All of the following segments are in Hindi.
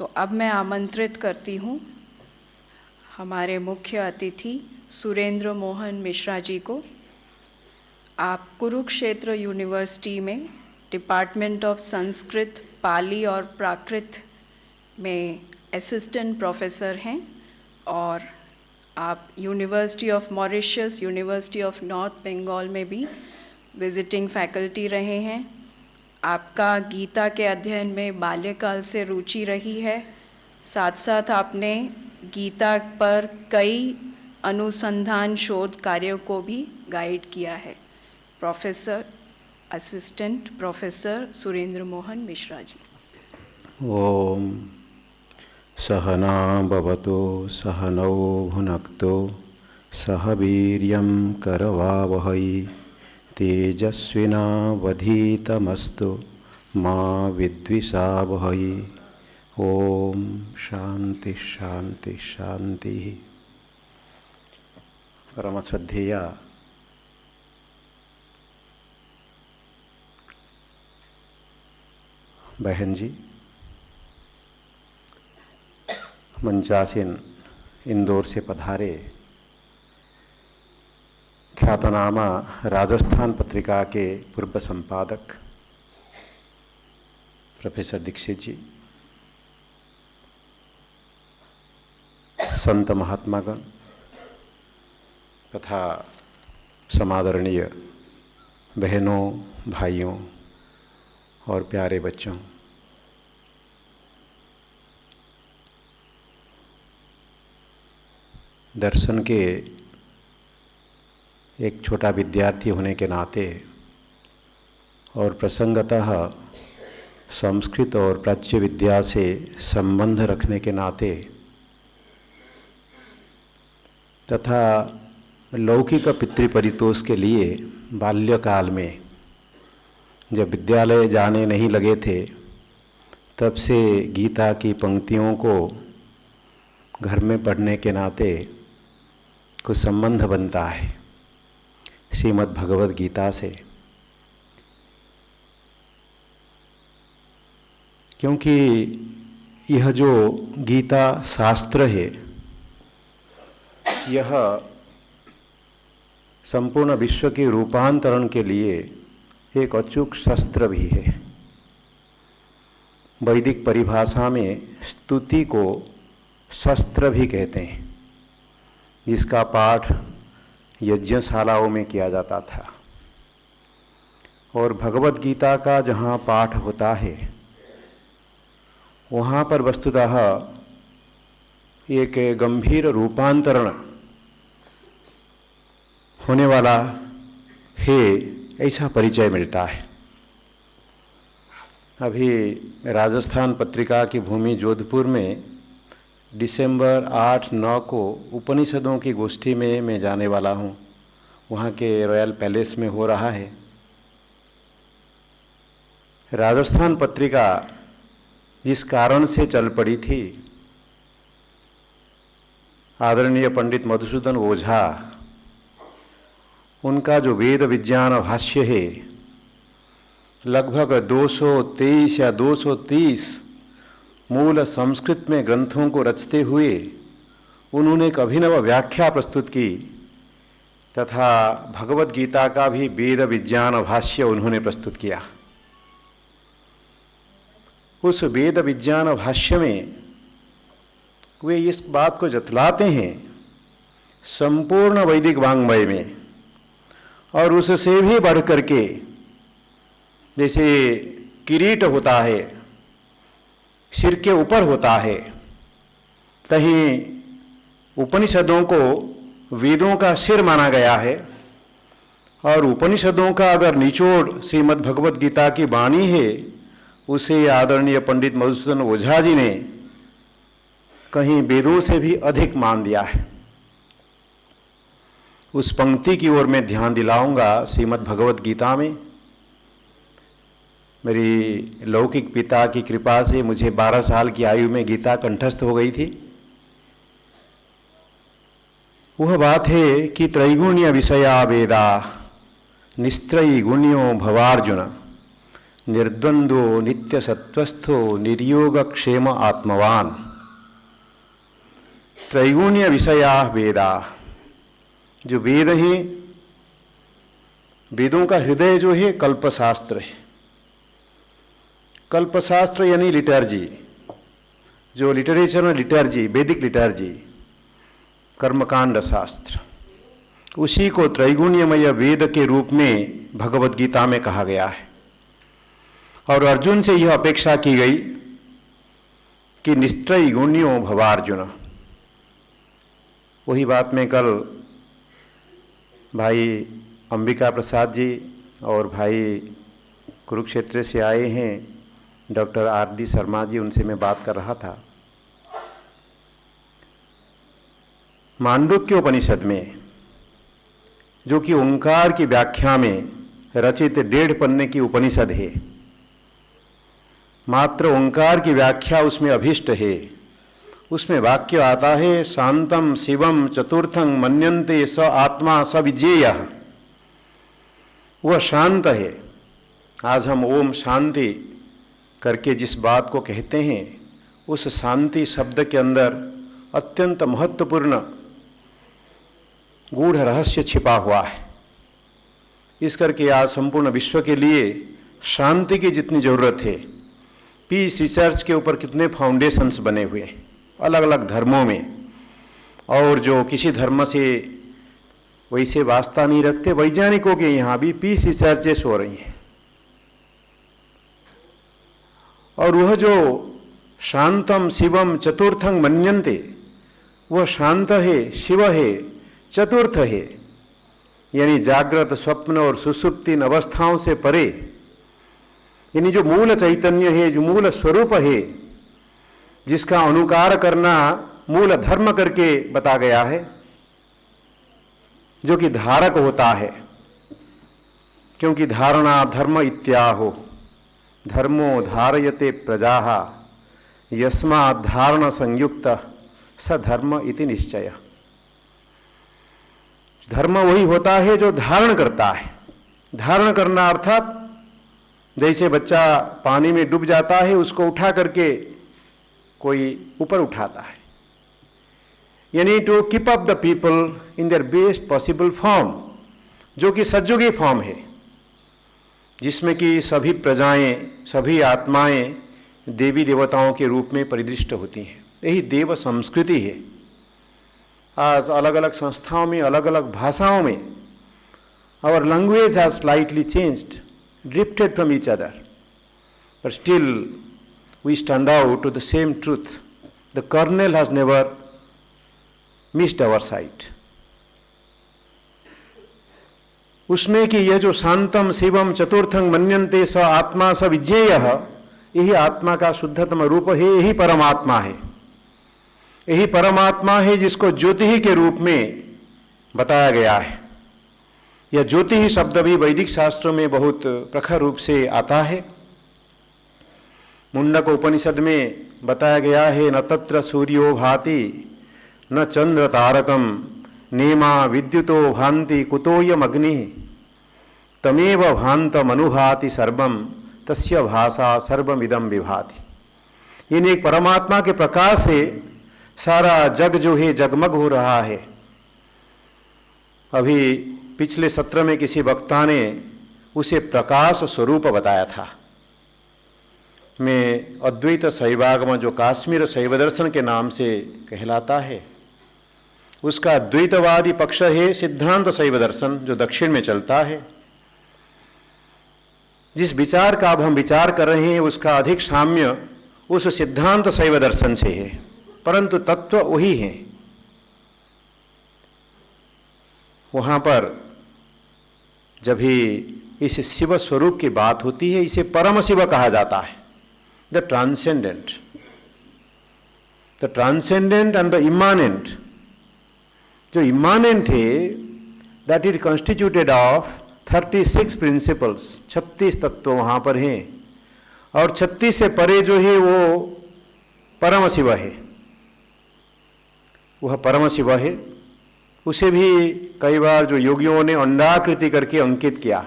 तो अब मैं आमंत्रित करती हूँ हमारे मुख्य अतिथि सुरेंद्र मोहन मिश्रा जी को। आप कुरुक्षेत्र यूनिवर्सिटी में डिपार्टमेंट ऑफ संस्कृत, पाली और प्राकृत में असिस्टेंट प्रोफेसर हैं और आप university of Mauritius, university of north Bengal में भी विजिटिंग फैकल्टी रहे हैं। आपका गीता के अध्ययन में बाल्यकाल से रुचि रही है, साथ साथ आपने गीता पर कई अनुसंधान शोध कार्यों को भी गाइड किया है। Professor, assistant professor Surendra Mohan Mishra ji. ओम सहना भवतु सहनौ भुनक्तु सह वीर्यं करवावहै तेजस्विनावधीतमस्तु मा विद्विषावहै। ओम शांति शांति शांति। परम श्रद्धेय बहन जी, मंचासीन इंदौर से पधारे ख्यातनामा राजस्थान पत्रिका के पूर्व संपादक प्रोफेसर दीक्षित जी, संत महात्मागण तथा समादरणीय बहनों, भाइयों और प्यारे बच्चों, दर्शन के एक छोटा विद्यार्थी होने के नाते और प्रसंगतः संस्कृत और प्राच्य विद्या से संबंध रखने के नाते तथा लौकिक पितृपरितोष के लिए बाल्यकाल में जब विद्यालय जाने नहीं लगे थे तब से गीता की पंक्तियों को घर में पढ़ने के नाते कुछ संबंध बनता है श्रीमद् भगवद गीता से, क्योंकि यह जो गीता शास्त्र है यह संपूर्ण विश्व के रूपांतरण के लिए एक अचूक शस्त्र भी है। वैदिक परिभाषा में स्तुति को शस्त्र भी कहते हैं, जिसका पाठ यज्ञशालाओं में किया जाता था। और भगवद गीता का जहाँ पाठ होता है वहाँ पर वस्तुतः एक गंभीर रूपांतरण होने वाला है, ऐसा परिचय मिलता है। अभी राजस्थान पत्रिका की भूमि जोधपुर में दिसंबर 8-9 को उपनिषदों की गोष्ठी में मैं जाने वाला हूँ। वहाँ के रॉयल पैलेस में हो रहा है। राजस्थान पत्रिका जिस कारण से चल पड़ी थी, आदरणीय पंडित मधुसूदन ओझा, उनका जो वेद विज्ञान भाष्य है लगभग 223 या 230 मूल संस्कृत में ग्रंथों को रचते हुए उन्होंने एक अभिनव व्याख्या प्रस्तुत की तथा भगवद गीता का भी वेद विज्ञान भाष्य उन्होंने प्रस्तुत किया। उस वेद विज्ञान भाष्य में वे इस बात को जतलाते हैं संपूर्ण वैदिक वाङ्मय में, और उससे भी बढ़ करके जैसे किरीट होता है सिर के ऊपर होता है, कहीं उपनिषदों को वेदों का सिर माना गया है। और उपनिषदों का अगर निचोड़ श्रीमद् भगवद गीता की वाणी है, उसे आदरणीय पंडित मधुसूदन ओझा जी ने कहीं वेदों से भी अधिक मान दिया है। उस पंक्ति की ओर मैं ध्यान दिलाऊंगा। श्रीमद् भगवद गीता में मेरी लौकिक पिता की कृपा से मुझे 12 साल की आयु में गीता कंठस्थ हो गई थी। वह बात है कि त्रैगुण्य विषया वेदा निस्त्रयी गुण्यो भवार्जुन निर्द्वंद्वो नित्य सत्वस्थो निर्योग क्षेम आत्मवान। त्रैगुण्य विषया वेदा, जो वेद हैं, वेदों का हृदय जो है कल्पशास्त्र है। कल्पशास्त्र यानी लिटर्जी, जो लिटरेचर में लिटर्जी, वैदिक लिटर्जी, कर्मकांड शास्त्र, उसी को त्रैगुण्यमय वेद के रूप में भगवद गीता में कहा गया है। और अर्जुन से यह अपेक्षा की गई कि निस्त्रैगुण्यो भवार्जुन। वही बात में कल भाई अंबिका प्रसाद जी और भाई कुरुक्षेत्र से आए हैं डॉक्टर आर.डी. शर्मा जी, उनसे मैं बात कर रहा था। मांडुक्य उपनिषद में, जो कि ओंकार की व्याख्या में रचित 1.5 पन्ने की उपनिषद है, मात्र ओंकार की व्याख्या उसमें अभिष्ट है। उसमें वाक्य आता है, शांतम शिवम चतुर्थं मन्यन्ते स आत्मा स विज्ञेयः। वह शांत है। आज हम ओम शांति करके जिस बात को कहते हैं, उस शांति शब्द के अंदर अत्यंत महत्वपूर्ण गूढ़ रहस्य छिपा हुआ है। इस करके आज संपूर्ण विश्व के लिए शांति की जितनी ज़रूरत है, पीस रिसर्च के ऊपर कितने फाउंडेशंस बने हुए हैं अलग अलग धर्मों में, और जो किसी धर्म से वैसे वास्ता नहीं रखते, वैज्ञानिकों के यहाँ भी पीस रिसर्चेस हो रही हैं। और वह जो शांतम शिवम चतुर्थं मन्यन्ते, वह शांत है, शिव है, चतुर्थ है, यानी जागृत, स्वप्न और सुषुप्ति अवस्थाओं से परे, यानी जो मूल चैतन्य है, जो मूल स्वरूप है, जिसका अनुकार करना मूल धर्म करके बता गया है, जो कि धारक होता है। क्योंकि धारणा धर्म इत्याहो, धर्मो धारयते प्रजाः, यस्मात् धारण संयुक्त स धर्म इति निश्चय। धर्म वही होता है जो धारण करता है। धारण करना अर्थात जैसे बच्चा पानी में डूब जाता है, उसको उठा करके कोई ऊपर उठाता है, यानी to keep up the people in their best possible form, जो कि सतयुगी फॉर्म है, जिसमें कि सभी प्रजाएं, सभी आत्माएं देवी देवताओं के रूप में परिदृष्ट होती हैं। यही देव संस्कृति है। आज अलग अलग संस्थाओं में, अलग अलग भाषाओं में, our language has slightly changed, drifted from each other, but still we stand out to the same truth. The kernel has never missed our sight. उसमें कि यह जो शांतम शिवम चतुर्थं मन्यन्ते स आत्मा स विज्ञेयः, यही आत्मा का शुद्धतम रूप है, यही परमात्मा है। यही परमात्मा है जिसको ज्योति ही के रूप में बताया गया है। यह ज्योति ही शब्द भी वैदिक शास्त्रों में बहुत प्रखर रूप से आता है। मुंडक उपनिषद में बताया गया है, न तत्र सूर्यो भाति न चंद्र तारकम नेमा विद्युतो भांति कुतोयम अग्नि तमेव भांतमनुभाति सर्वम तस्य भाषा सर्वमिदं विभाति। इन एक परमात्मा के प्रकाश से सारा जग जो है जगमग हो रहा है। अभी पिछले सत्र में किसी वक्ता ने उसे प्रकाश स्वरूप बताया था। में अद्वैत शैवागम, जो काश्मीर शैव दर्शन के नाम से कहलाता है, उसका द्वैतवादी पक्ष है सिद्धांत शैव दर्शन, जो दक्षिण में चलता है। जिस विचार का अब हम विचार कर रहे हैं, उसका अधिक साम्य उस सिद्धांत शैव दर्शन से है, परंतु तत्व वही है। वहाँ पर जब भी इस शिव स्वरूप की बात होती है, इसे परम शिव कहा जाता है। The transcendent and the immanent. जो immanent है, that is constituted of 36 principles, 36 तत्व वहाँ पर हैं, और 36 से परे जो है वो परम शिव है। वह परम शिव है। उसे भी कई बार जो योगियों ने अंडाकृति करके अंकित किया,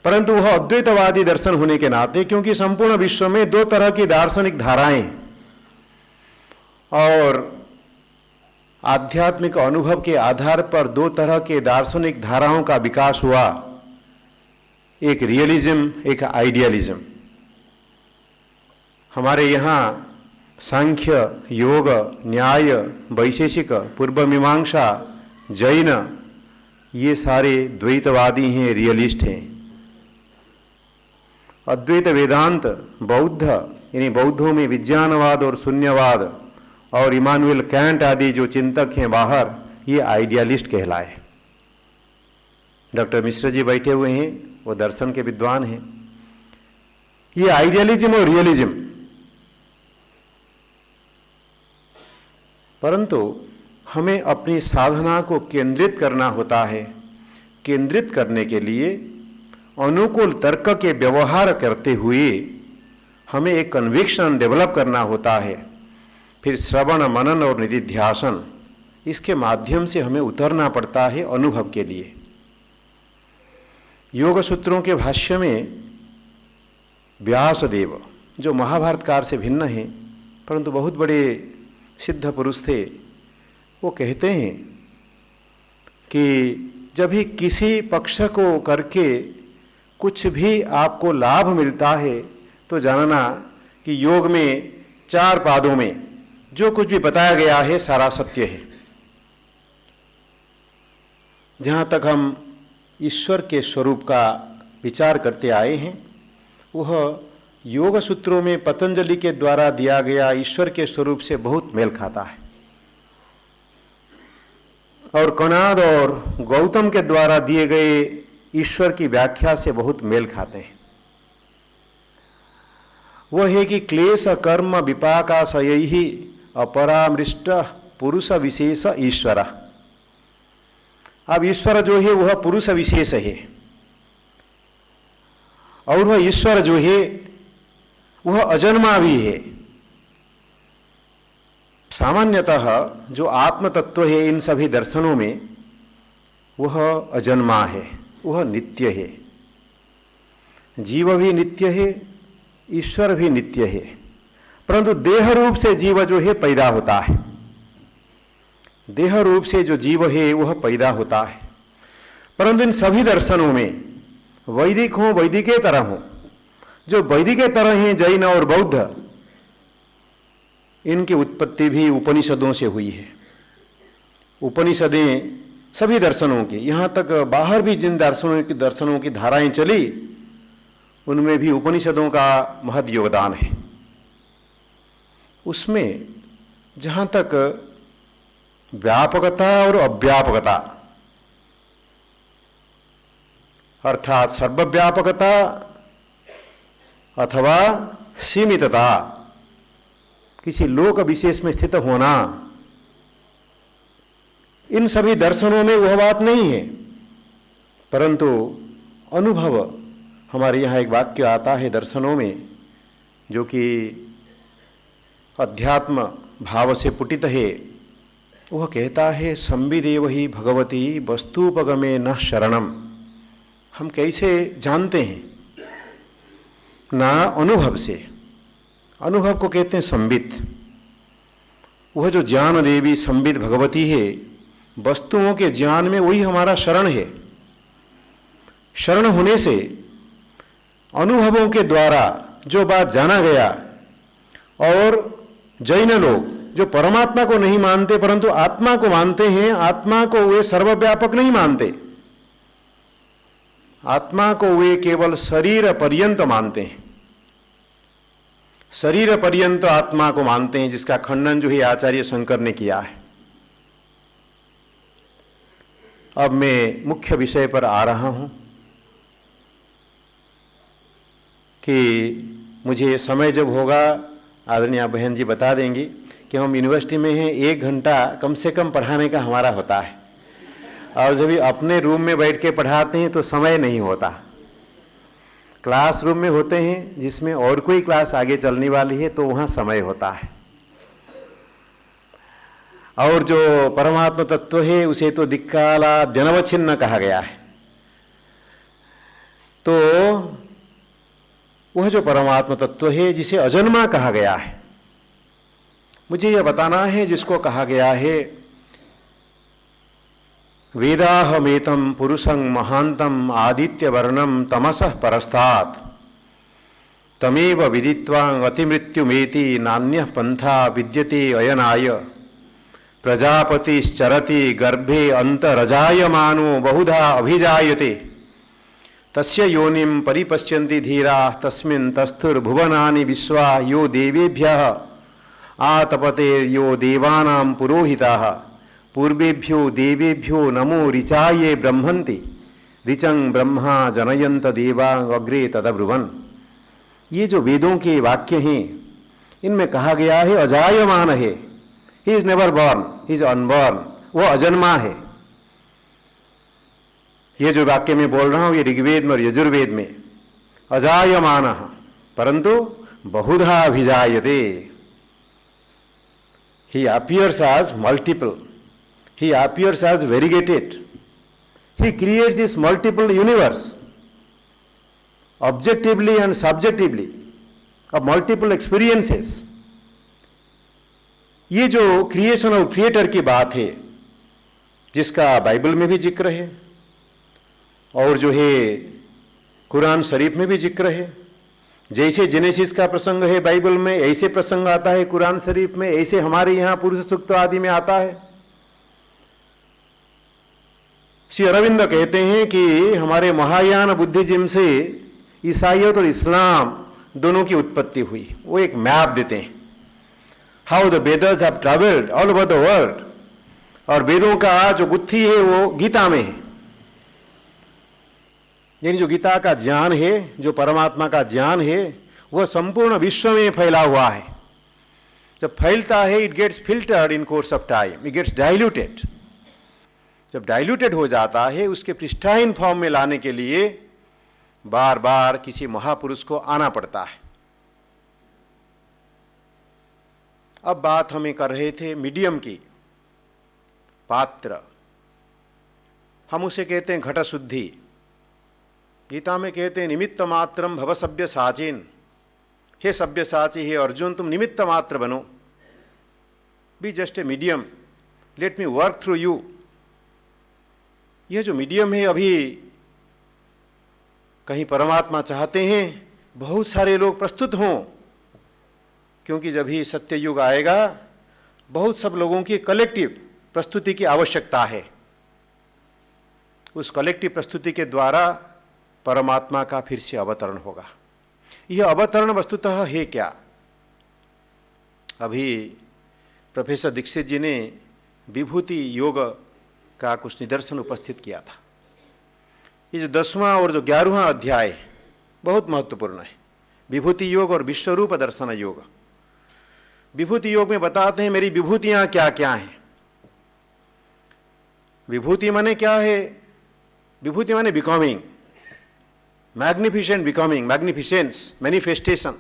परंतु वह अद्वैतवादी दर्शन होने के नाते, क्योंकि संपूर्ण विश्व में दो तरह की दार्शनिक धाराएं और आध्यात्मिक अनुभव के आधार पर दो तरह के दार्शनिक धाराओं का विकास हुआ, एक रियलिज्म, एक आइडियलिज्म। हमारे यहाँ सांख्य, योग, न्याय, वैशेषिक, पूर्व मीमांसा, जैन, ये सारे द्वैतवादी हैं, रियलिस्ट हैं। अद्वैत वेदांत बौद्ध, यानी बौद्धों में विज्ञानवाद और शून्यवाद और इमानुएल कैंट आदि जो चिंतक हैं बाहर, ये आइडियलिस्ट कहलाए। डॉक्टर मिश्र जी बैठे हुए हैं, वो दर्शन के विद्वान हैं। ये आइडियलिज्म और रियलिज्म, परंतु हमें अपनी साधना को केंद्रित करना होता है। केंद्रित करने के लिए अनुकूल तर्क के व्यवहार करते हुए हमें एक कन्विक्शन डेवलप करना होता है। फिर श्रवण, मनन और निधिध्यासन, इसके माध्यम से हमें उतरना पड़ता है अनुभव के लिए। योग सूत्रों के भाष्य में व्यासदेव, जो महाभारत काल से भिन्न हैं परंतु बहुत बड़े सिद्ध पुरुष थे, वो कहते हैं कि जब भी किसी पक्ष को करके कुछ भी आपको लाभ मिलता है तो जानना कि योग में 4 पादों में जो कुछ भी बताया गया है सारा सत्य है। जहाँ तक हम ईश्वर के स्वरूप का विचार करते आए हैं, वह योग सूत्रों में पतंजलि के द्वारा दिया गया ईश्वर के स्वरूप से बहुत मेल खाता है, और कणाद और गौतम के द्वारा दिए गए ईश्वर की व्याख्या से बहुत मेल खाते हैं। वह है कि क्लेश कर्म विपाकाशयैहि अपरामृष्ट पुरुष विशेष ईश्वर। अब ईश्वर जो है वह पुरुष विशेष है, और वह ईश्वर जो है वह अजन्मा भी है। सामान्यतः जो आत्म तत्व है इन सभी दर्शनों में, वह अजन्मा है, वह नित्य है। जीव भी नित्य है, ईश्वर भी नित्य है, परंतु देह रूप से जीव जो है पैदा होता है। देह रूप से जो जीव है वह पैदा होता है। परंतु इन सभी दर्शनों में, वैदिक हो, वैदिकेतर हो, जो वैदिकेतर हैं जैन और बौद्ध, इनकी उत्पत्ति भी उपनिषदों से हुई है। उपनिषदें सभी दर्शनों की, यहाँ तक बाहर भी जिन दर्शनों की धाराएं चली, उनमें भी उपनिषदों का महद योगदान है। उसमें जहाँ तक व्यापकता और अव्यापकता, अर्थात सर्वव्यापकता अथवा सीमितता, किसी लोक विशेष में स्थित होना, इन सभी दर्शनों में वह बात नहीं है। परंतु अनुभव, हमारे यहाँ एक वाक्य आता है दर्शनों में जो कि अध्यात्म भाव से पुटित है। वह कहता है, संविदेव ही भगवती वस्तुपगमे न शरणम। हम कैसे जानते हैं? ना अनुभव से। अनुभव को कहते हैं संवित। वह जो ज्ञान देवी संवित भगवती है, वस्तुओं के ज्ञान में वही हमारा शरण है। शरण होने से अनुभवों के द्वारा जो बात जाना गया, और जैन लोग जो परमात्मा को नहीं मानते परंतु आत्मा को मानते हैं, आत्मा को वे सर्वव्यापक नहीं मानते, आत्मा को वे केवल शरीर पर्यंत मानते हैं। शरीर पर्यंत आत्मा को मानते हैं, जिसका खंडन जो है आचार्य शंकर ने किया है। अब मैं मुख्य विषय पर आ रहा हूं कि मुझे समय जब होगा, आदरणीय बहन जी बता देंगी कि हम यूनिवर्सिटी में हैं, 1 घंटा कम से कम पढ़ाने का हमारा होता है, और जब अपने रूम में बैठ के पढ़ाते हैं तो समय नहीं होता। क्लासरूम में होते हैं जिसमें और कोई क्लास आगे चलने वाली है तो वहाँ समय होता है। और जो परमात्मा तत्व है उसे तो दिक्काला द्यनवच्छिन्न कहा गया है। तो वह जो परमात्मा तत्व है जिसे अजन्मा कहा गया है, मुझे यह बताना है जिसको कहा गया है वेदाहमेतं पुरुषं महांतं आदित्य वर्णम तमसः परस्तात् तमेव विदित्वा अतिमृत्युमेति नान्यः पंथा विद्यते अयनाय प्रजापतिश्चरति गर्भे अंतरजायमानो बहुधा अभिजायते तस्य योनिं परिपश्यन्ति धीराः तस्मिन् तस्थुर्भुवनानि विश्वा यो देवेभ्यः आतपते यो देवानां पुरोहिताः पूर्वेभ्यो देवेभ्यो नमो ऋचाये ब्रह्मन्ति ऋचं ब्रह्मा जनयन्त देवा अग्रे तदब्रुवन्। ये जो वेदों के वाक्य हैं इनमें कहा गया है अजायमान है, he is never born, he is unborn, वो अजन्मा है। ये जो वाक्य मैं बोल रहा हूं ये ऋग्वेद में और यजुर्वेद में अजायमान परंतु बहुधा अभिजायते। He appears as multiple, he appears as variegated, he creates this multiple universe objectively and subjectively of multiple experiences। ये जो क्रिएशन और क्रिएटर की बात है जिसका बाइबल में भी जिक्र है और जो है कुरान शरीफ में भी जिक्र है, जैसे जेनेसिस का प्रसंग है बाइबल में ऐसे प्रसंग आता है कुरान शरीफ में, ऐसे हमारे यहाँ पुरुष सूक्त आदि में आता है। श्री अरविंद कहते हैं कि हमारे महायान बुद्धिज्म से ईसाइयत और इस्लाम दोनों की उत्पत्ति हुई। वो एक मैप देते हैं how the वेदर्स have travelled all over the world, और वेदों का जो गुत्थी है वो गीता में है। यानी जो गीता का ज्ञान है, जो परमात्मा का ज्ञान है, वह संपूर्ण विश्व में फैला हुआ है। जब फैलता है it gets filtered in course of time, it gets diluted. जब डाइल्यूटेड हो जाता है उसके प्रिस्टाइन फॉर्म में लाने के लिए बार बार किसी महापुरुष को आना पड़ता है। अब बात हमें कर रहे थे मीडियम की, पात्र, हम उसे कहते हैं घट शुद्धि। गीता में कहते हैं निमित्त मात्रम भव सभ्य साचिन, हे सभ्य साची, हे अर्जुन तुम निमित्त मात्र बनो, be just a medium, let me work through you. यह जो मीडियम है, अभी कहीं परमात्मा चाहते हैं बहुत सारे लोग प्रस्तुत हों, क्योंकि जब ही सत्य युग आएगा बहुत सब लोगों की कलेक्टिव प्रस्तुति की आवश्यकता है। उस कलेक्टिव प्रस्तुति के द्वारा परमात्मा का फिर से अवतरण होगा। यह अवतरण वस्तुतः है क्या? अभी प्रोफेसर दीक्षित जी ने विभूति योग का कुछ निदर्शन उपस्थित किया था। ये जो 10वां और जो 11वां अध्याय बहुत महत्वपूर्ण है, विभूति योग और विश्वरूप दर्शन योग। विभूति योग में बताते हैं मेरी विभूतियां क्या क्या हैं। विभूति माने क्या है? विभूति माने becoming, magnificent becoming, magnificence, manifestation,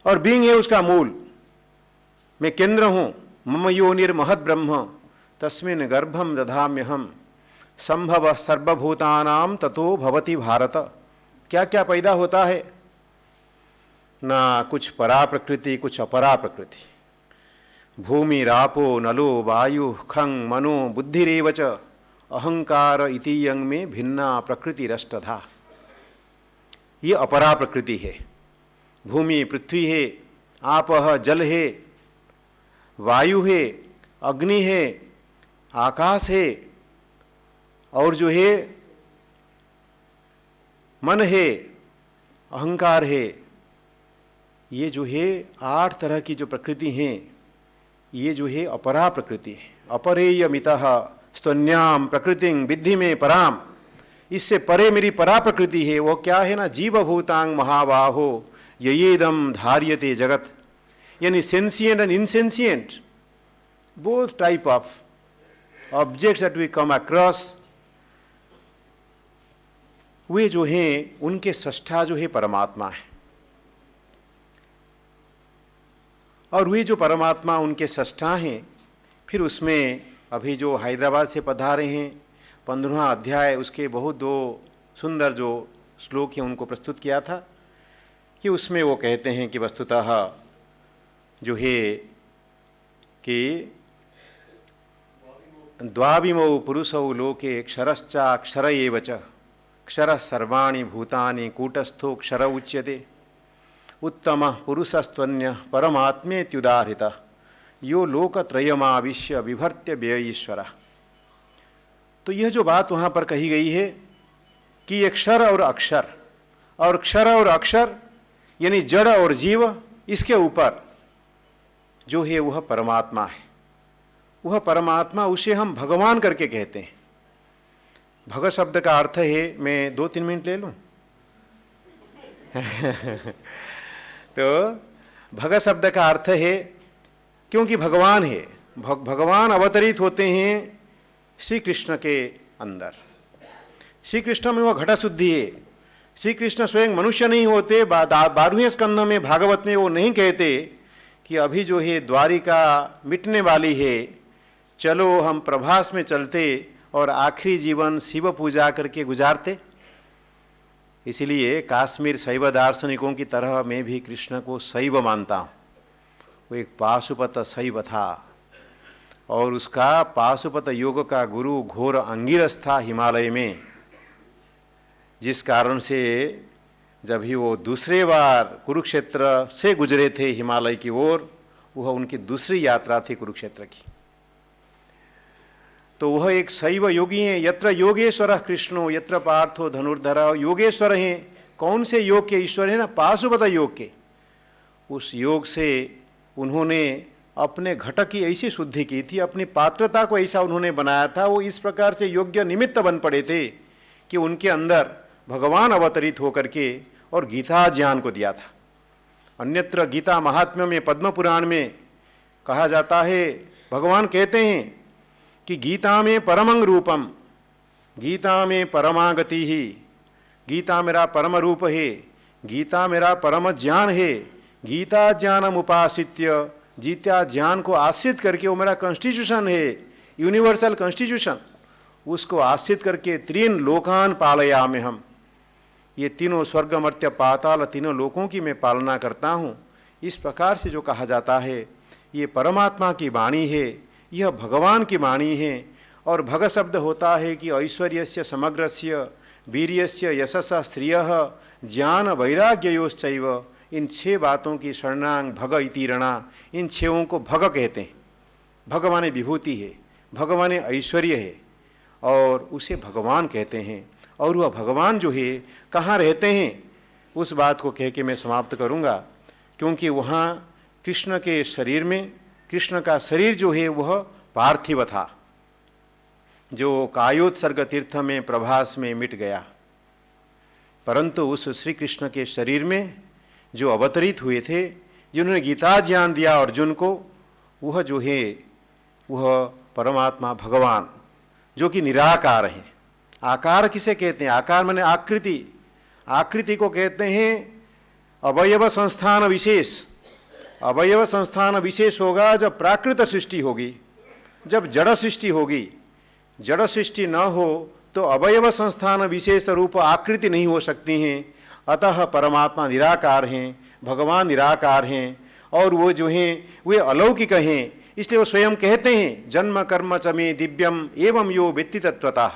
और बीइंग है उसका मूल। मैं केंद्र हूं, मम योनिर्महद ब्रह्म तस्मिन् गर्भम दधाम्यहम संभव सर्वभूतानाम ततो भवति भारत। क्या क्या पैदा होता है? ना कुछ परा प्रकृति, कुछ अपरा प्रकृति। भूमि रापो नलो वायु खंग मनो बुद्धिरेव च अहंकार इति यंग में भिन्ना प्रकृति रष्टधा। ये अपरा प्रकृति है। भूमि पृथ्वी है, आपह जल है, वायु है, अग्नि है, आकाश है, और जो है मन है, अहंकार है। ये जो है 8 तरह की जो प्रकृति हैं, ये जो है अपरा प्रकृति है। अपरेयमितः स्तन्याम प्रकृतिं विद्धि में पराम, इससे परे मेरी परा प्रकृति है। वो क्या है ना? जीवभूतांग महाबाहो येदम धार्यते जगत, यानी sentient and insentient, both type of objects that we come across, वे जो हैं उनके सृष्टा जो है परमात्मा है। और वे जो परमात्मा उनके सृष्टा हैं, फिर उसमें अभी जो हैदराबाद से पधारे हैं 15वां अध्याय, उसके बहुत 2 सुंदर जो श्लोक है उनको प्रस्तुत किया था कि उसमें वो कहते हैं कि वस्तुतः जो है कि द्वाविमौ पुरुषौ लोके क्षरश्चाक्षर एव च क्षरः सर्वाणि भूतानि कूटस्थो क्षर उच्यते उत्तमः पुरुषस्त्वन्यः परमात्मेत्युदाहृतः यो लोकत्रयमाविश्य विभर्त्य व्यय ईश्वरः। तो यह जो बात वहाँ पर कही गई है कि ये क्षर और अक्षर, और क्षर और अक्षर यानी जड़ और जीव, इसके ऊपर जो है वह परमात्मा है। वह परमात्मा, उसे हम भगवान करके कहते हैं। भग शब्द का अर्थ है, मैं 2-3 मिनट ले लूँ तो भग शब्द का अर्थ है, क्योंकि भगवान है, भगवान अवतरित होते हैं श्री कृष्ण के अंदर। श्री कृष्ण में वह घटा शुद्धि है। श्री कृष्ण स्वयं मनुष्य नहीं होते। 12वें स्कंध में भागवत में वो नहीं कहते कि अभी जो है द्वारिका मिटने वाली है, चलो हम प्रभास में चलते और आखिरी जीवन शिव पूजा करके गुजारते। इसलिए काश्मीर शैव दार्शनिकों की तरह मैं भी कृष्ण को शैव मानता हूँ। वो एक पाशुपत शैव था और उसका पाशुपत योग का गुरु घोर अंगिरस था हिमालय में, जिस कारण से जब ही वो दूसरे बार कुरुक्षेत्र से गुजरे थे हिमालय की ओर, वह उनकी दूसरी यात्रा थी कुरुक्षेत्र की। तो वह एक शैव योगी हैं। यत्र योगेश्वर कृष्णो यत्र पार्थो धनुर्धर। योगेश्वर हैं, कौन से योग के ईश्वर हैं ना? पाशुपत योग के। उस योग से उन्होंने अपने घटक की ऐसी शुद्धि की थी, अपनी पात्रता को ऐसा उन्होंने बनाया था, वो इस प्रकार से योग्य निमित्त बन पड़े थे कि उनके अंदर भगवान अवतरित होकर के और गीता ज्ञान को दिया था। अन्यत्र गीता महात्म्य में, पद्म पुराण में कहा जाता है, भगवान कहते हैं कि गीता में परमंग रूपम, गीता में परमागति ही, गीता मेरा परम रूप है, गीता मेरा परम ज्ञान है। गीता ज्ञानम उपासित्य, गीता ज्ञान को आश्रित करके वो मेरा कॉन्स्टिट्यूशन है, यूनिवर्सल कॉन्स्टिट्यूशन, उसको आश्रित करके त्रीन लोकान पालयामि हम, ये तीनों स्वर्ग मर्त्य पाताल तीनों लोकों की मैं पालना करता हूँ। इस प्रकार से जो कहा जाता है ये परमात्मा की वाणी है, यह भगवान की वाणी है। और भग शब्द होता है कि ऐश्वर्यस्य समग्रस्य वीर्यस्य यशस श्रियः ज्ञान वैराग्ययोश्चैव, इन 6 बातों की शरणांग भग इति रणा, इन 6 को भग कहते हैं। भगवान विभूति है, भगवान ऐश्वर्य है और उसे भगवान कहते हैं। और वह भगवान जो है कहाँ रहते हैं, उस बात को कह के मैं समाप्त करूँगा। क्योंकि वहाँ कृष्ण के शरीर में, कृष्ण का शरीर जो है वह पार्थिव था, जो कायोत्सर्ग तीर्थ में प्रभास में मिट गया। परंतु उस श्री कृष्ण के शरीर में जो अवतरित हुए थे, जिन्होंने गीता ज्ञान दिया अर्जुन को, वह जो है वह परमात्मा भगवान, जो कि निराकार हैं। आकार किसे कहते हैं? आकार माने आकृति। आकृति को कहते हैं अवयव संस्थान विशेष। अवयव संस्थान विशेष होगा जब प्राकृत सृष्टि होगी, जब जड़ सृष्टि होगी। जड़ सृष्टि न हो तो अवयव संस्थान विशेष रूप आकृति नहीं हो सकती हैं। अतः परमात्मा निराकार हैं, भगवान निराकार हैं और वो जो हैं वे अलौकिक हैं। इसलिए वो स्वयं कहते हैं जन्म कर्म च मे दिव्यम एवं यो वेत्ति तत्वतः।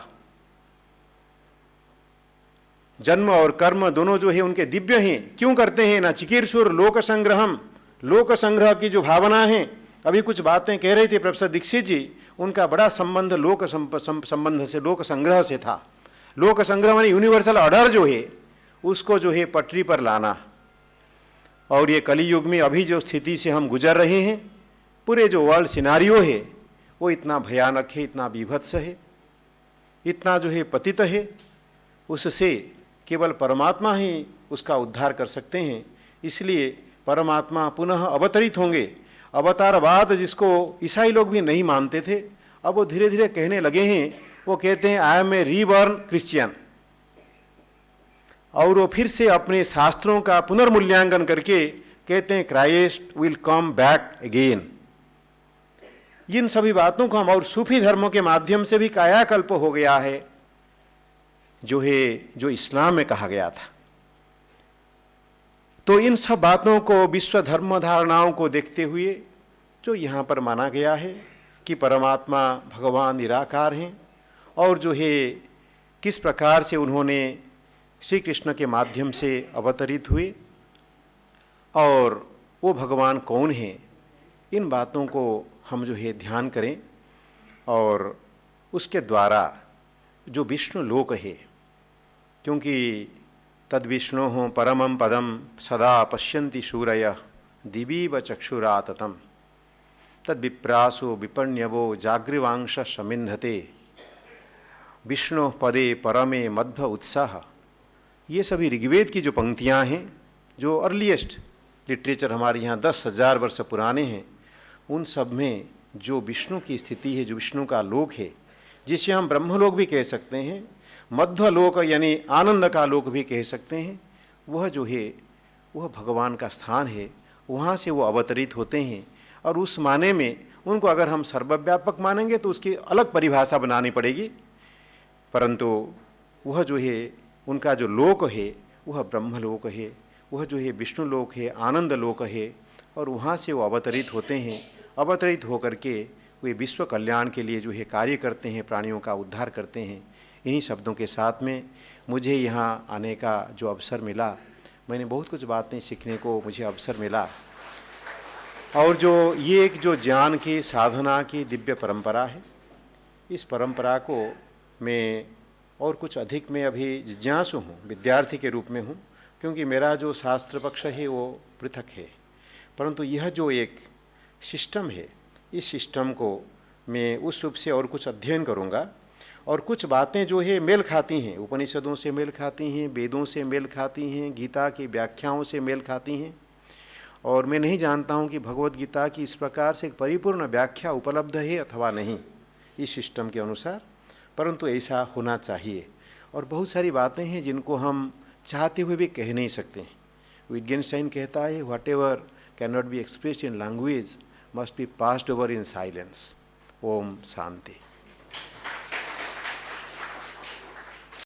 जन्म और कर्म दोनों जो है उनके दिव्य हैं। क्यों करते हैं? ना चिकीर्षुर लोक संग्रहम, लोक संग्रह की जो भावना है। अभी कुछ बातें कह रहे थे प्रोफेसर दीक्षित जी, उनका बड़ा संबंध लोक संबंध से, लोक संग्रह से था। लोक संग्रह मानी यूनिवर्सल ऑर्डर जो है उसको जो है पटरी पर लाना। और ये कली युग में अभी जो स्थिति से हम गुजर रहे हैं, पूरे जो वर्ल्ड सिनारियो है वो इतना भयानक है, इतना बीभत्स है, इतना जो है पतित है। उससे केवल परमात्मा ही उसका उद्धार कर सकते हैं। इसलिए परमात्मा पुनः अवतरित होंगे। अवतारवाद जिसको ईसाई लोग भी नहीं मानते थे, अब वो धीरे धीरे कहने लगे हैं। वो कहते हैं I am a reborn Christian. और वो फिर से अपने शास्त्रों का पुनर्मूल्यांकन करके कहते हैं Christ will come back again. इन सभी बातों को हम, और सूफी धर्मों के माध्यम से भी कायाकल्प हो गया है। जो इस्लाम में कहा गया था। तो इन सब बातों को, विश्व धर्म धारणाओं को देखते हुए जो यहाँ पर माना गया है कि परमात्मा भगवान निराकार हैं और किस प्रकार से उन्होंने श्री कृष्ण के माध्यम से अवतरित हुए और वो भगवान कौन हैं, इन बातों को हम ध्यान करें और उसके द्वारा जो विष्णु लोक है, क्योंकि तद विष्णु परमं पदम सदा पश्यन्ति शूरयः दिवीव चक्षुराततम तद विप्रासो विपर्ण्यवो जागृवांश समिन्धते विष्णु पदे परमे मध्व उत्साह। ये सभी ऋग्वेद की जो पंक्तियाँ हैं, जो अर्लीस्ट लिटरेचर हमारे यहाँ 10,000 वर्ष पुराने हैं, उन सब में जो विष्णु की स्थिति है, जो विष्णु का लोक है, जिसे हम ब्रह्मलोक भी कह सकते हैं, मध्वलोक यानी आनंद का लोक भी कह सकते हैं, वह भगवान का स्थान है। वहाँ से वो अवतरित होते हैं और उस माने में उनको अगर हम सर्वव्यापक मानेंगे तो उसकी अलग परिभाषा बनानी पड़ेगी, परंतु वह उनका जो लोक है वह ब्रह्मलोक है, वह विष्णु लोक है, आनंद लोक है। और वहाँ से वो अवतरित होते हैं। अवतरित होकर के वे विश्व कल्याण के लिए कार्य करते हैं, प्राणियों का उद्धार करते हैं। इन्हीं शब्दों के साथ में मुझे यहाँ आने का जो अवसर मिला, मैंने बहुत कुछ बातें सीखने को मुझे अवसर मिला। और ये एक ज्ञान की साधना की दिव्य परंपरा है, इस परंपरा को मैं और कुछ अधिक मैं अभी जिज्ञासु हूँ, विद्यार्थी के रूप में हूँ, क्योंकि मेरा जो शास्त्र पक्ष है वो पृथक है, परंतु यह एक सिस्टम है, इस सिस्टम को मैं उस रूप से और कुछ अध्ययन करूँगा। और कुछ बातें मेल खाती हैं, उपनिषदों से मेल खाती हैं, वेदों से मेल खाती हैं, गीता की व्याख्याओं से मेल खाती हैं। और मैं नहीं जानता हूँ कि भगवत गीता की इस प्रकार से एक परिपूर्ण व्याख्या उपलब्ध है अथवा नहीं इस सिस्टम के अनुसार, परंतु ऐसा होना चाहिए। और बहुत सारी बातें हैं जिनको हम चाहते हुए भी कह नहीं सकते। विटगेनस्टाइन कहता है, whatever can not be expressed in language must be passed over in silence. Om Shanti.